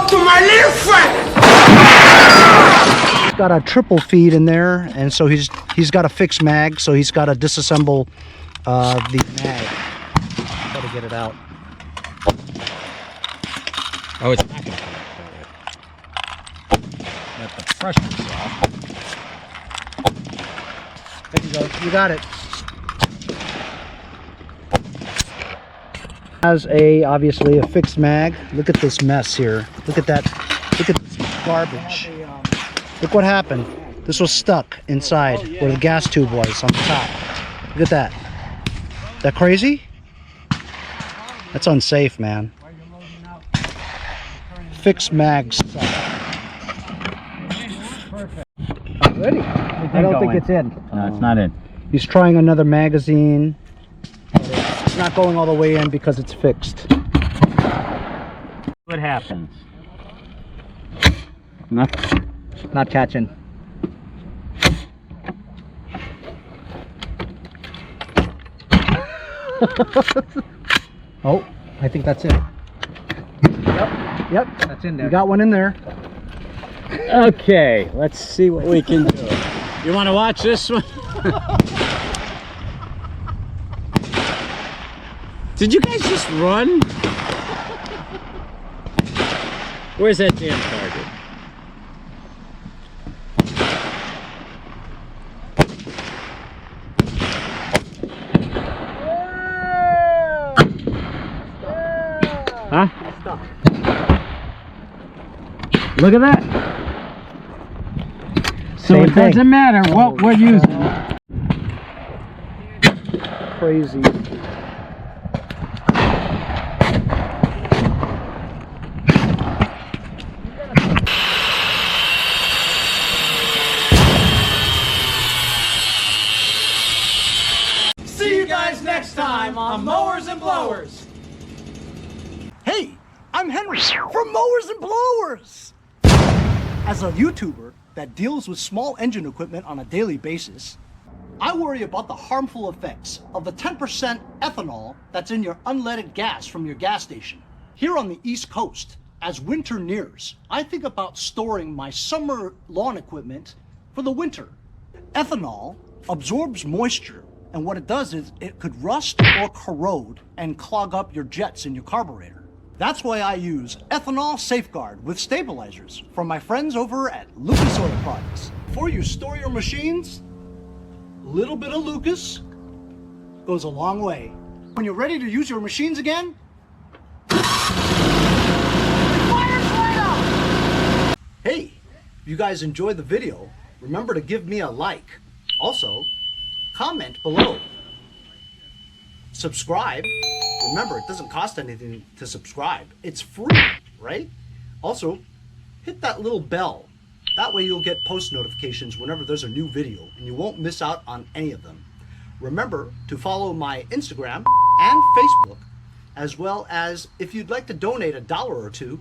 to my little friend. Got a triple feed in there, and so he's got a fixed mag, so he's got to disassemble the mag. Try to get it out. Oh, it's not going to come out. Let the pressure's off. There you go. You got it. Has obviously a fixed mag. Look at this mess here. Look at that. Look at this garbage. Look what happened. This was stuck inside where the gas tube was on the top. Look at that. That crazy? That's unsafe, man. Fixed mags. Ready? I don't think it's in. No, it's not in. He's trying another magazine. It's not going all the way in because it's fixed. What happens? Not catching. Oh, I think that's it. Yep, That's in there. you got one in there. Okay, let's see what we can do. You want to watch this one? Did you guys just run? Where's that damn target? Huh? Look at that. So Same it thing. doesn't matter what we're using. Crazy. See you guys next time on Mowers and Blowers. Hey, I'm Henry from Mowers and Blowers. As a YouTuber that deals with small engine equipment on a daily basis, I worry about the harmful effects of the 10% ethanol that's in your unleaded gas from your gas station. Here on the East Coast, as winter nears, I think about storing my summer lawn equipment for the winter. Ethanol absorbs moisture, and what it does is it could rust or corrode and clog up your jets in your carburetor. That's why I use Ethanol Safeguard with stabilizers from my friends over at Lucas Oil Products. Before you store your machines, a little bit of Lucas goes a long way. When you're ready to use your machines again, hey, if you guys enjoyed the video, remember to give me a like. Also, comment below. Subscribe. Remember, it doesn't cost anything to subscribe. It's free, right? Also, hit that little bell. That way you'll get post notifications whenever there's a new video and you won't miss out on any of them. Remember to follow my Instagram and Facebook, as well as if you'd like to donate $1 or $2,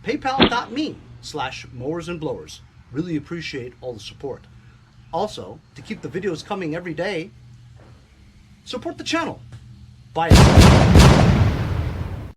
paypal.me/mowersandblowers. Really appreciate all the support. Also, to keep the videos coming every day, support the channel. Bye.